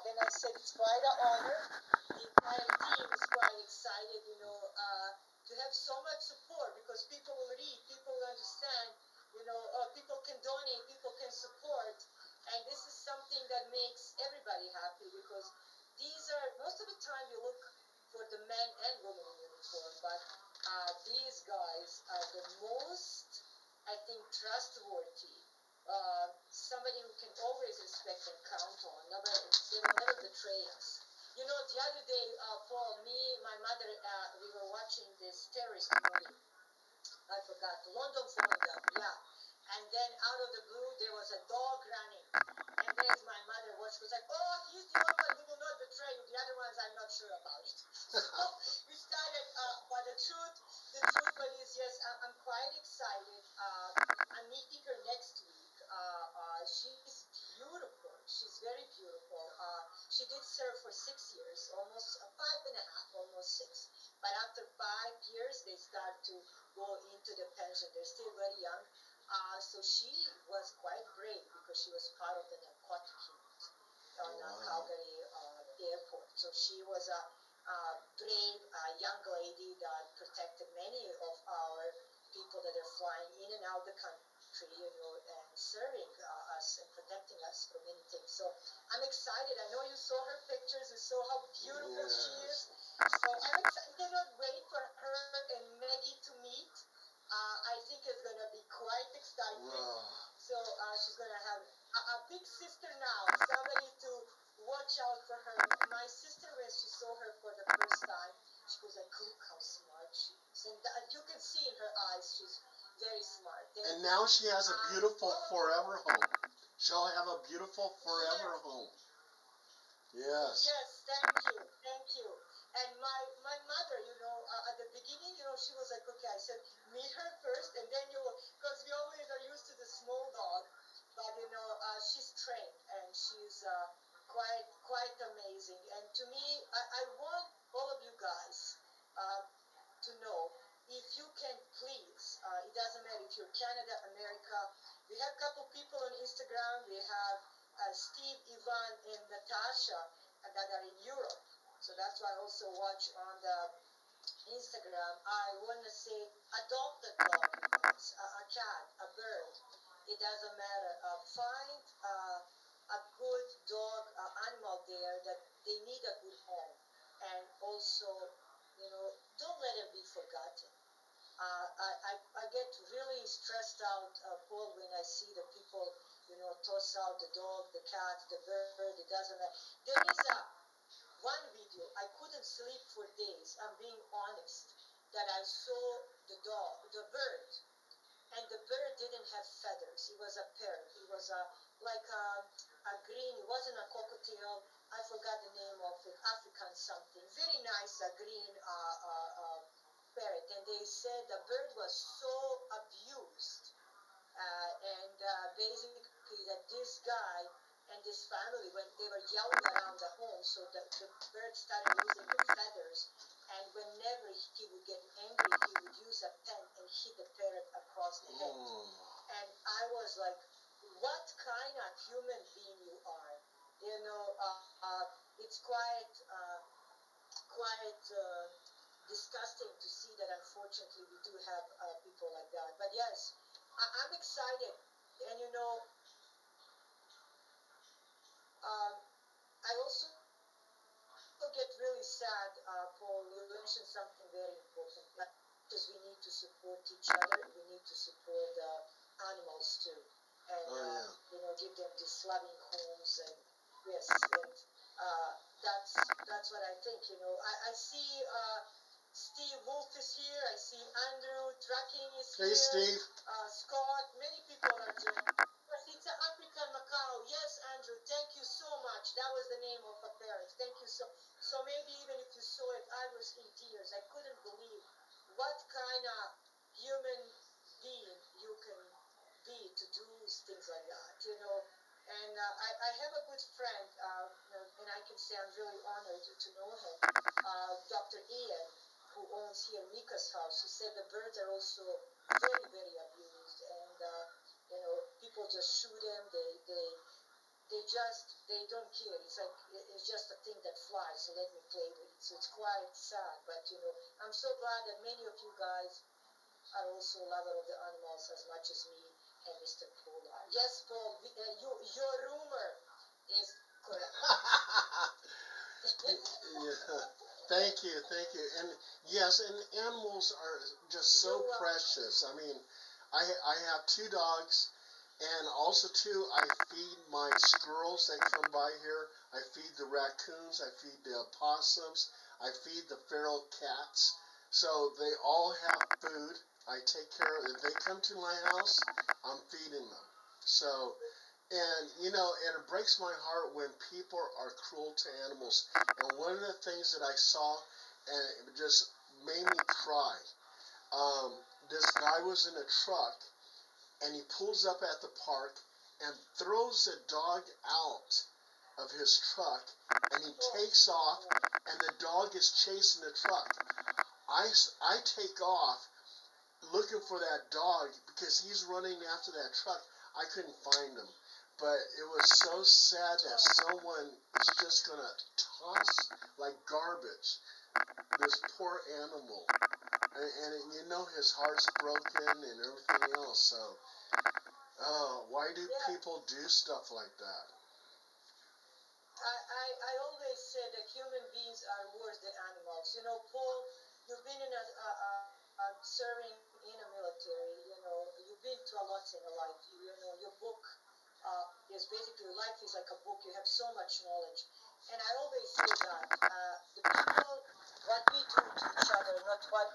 Then I said it's quite an honor. The entire team is quite excited, to have so much support because people will read, people will understand, people can donate, people can support. And this is something that makes everybody happy because these are, most of the time you look for the men and women in uniform, but these guys are the most, I think, trustworthy. Somebody who can always respect and count on. They will never betray us. The other day, Paul, my mother, we were watching this terrorist movie. I forgot, London Falling Down, yeah. And then out of the blue, there was a dog running. And there's my mother watched, was like, oh, he's the one who will not betray you. The other ones, I'm not sure about it. So we started, but the truth is, yes, I'm quite excited. I'm meeting her next week. She's beautiful. She's very beautiful. She did serve for 6 years, almost 5.5, almost 6. But after 5 years, they start to go into the pension. They're still very young. So she was quite brave because she was part of the narcotic unit on Calgary airport. So she was a brave young lady that protected many of our people that are flying in and out the country, and serving us and protecting us from many things. So I'm excited. I know you saw her pictures. You saw how beautiful she is. So I'm excited. I cannot wait for her and Maggie to meet. I think it's going to be quite exciting. Wow. So she's going to have a big sister now, somebody to watch out for her. My sister, when she saw her for the first time, she was like, look how smart she is. And you can see in her eyes, she's very smart. And now she has a beautiful forever home. She'll have a beautiful forever home. Yes. Yes, thank you. And my mother, at the beginning, she was like, okay, I said, meet her first, and then because we always are used to the small dog, but she's trained and she's quite amazing. And to me, I want all of you guys to know, if you can please, it doesn't matter if you're Canada, America. We have a couple people on Instagram. We have Steve, Ivan, and Natasha that are in Europe. So that's why I also watch on the Instagram. I want to say adopt a dog, a cat, a bird. It doesn't matter. Find a good dog, animal there that they need a good home. And also, don't let them be forgotten. I get really stressed out, Paul, when I see the people, toss out the dog, the cat, the bird. It doesn't matter. There is one video. I couldn't sleep for days. I'm being honest. That I saw the bird, and the bird didn't have feathers. It was a parrot. It was like a green. It wasn't a cockatiel. I forgot the name of it. African something. Very nice, a green parrot. And they said the bird was so abused, and basically that this guy and this family, when they were yelling around the home, so the bird started losing the feathers. And whenever he would get angry, he would use a pen and hit the parrot across the head. And I was like, what kind of human being you are? It's quite disgusting to see that unfortunately we do have people like that. But yes, I'm excited. And I also get really sad, Paul. You mentioned something very important. Because we need to support each other, we need to support the animals too, and give them these loving homes. And yes, and that's what I think. I see Steve Wolf is here. I see Andrew Trucking is here. Hey, Steve. Scott. Many people are joining. Yes, it's an African Macau. Yes, Andrew. Thank you so much. That was the name of a parrot. Thank you so. So maybe even if you saw it, I was in tears. I couldn't believe what kind of human being you can be to do things like that, And I have a good friend, and I can say I'm really honored to know him, Dr. Ian, who owns here Mika's house. He said the birds are also very, very abused, and people just shoot them. they don't care. It's like it's just a thing that flies. So let me play with it. So it's quite sad, but I'm so glad that many of you guys are also lover of the animals as much as me and Mr. Paul are. Yes, Paul, your rumor is correct. Yeah. Thank you, thank you. And yes, and animals are just so precious. I mean, I have two dogs, and also too, I feed my squirrels that come by here. I feed the raccoons. I feed the opossums. I feed the feral cats. So they all have food. I take care of. If they come to my house, I'm feeding them. So and and it breaks my heart when people are cruel to animals. And one of the things that I saw, and it just made me cry. This guy was in a truck, and he pulls up at the park and throws the dog out of his truck, and he takes off, and the dog is chasing the truck. I take off looking for that dog because he's running after that truck. I couldn't find him. But it was so sad that someone is just going to toss like garbage this poor animal. And his heart's broken and everything else. So, why do people do stuff like that? I always say that human beings are worse than animals. Paul, you've been serving in a military. You've been to a lot in your life. Your book is basically life is like a book. You have so much knowledge, and I always say that the people what we do to each other, not what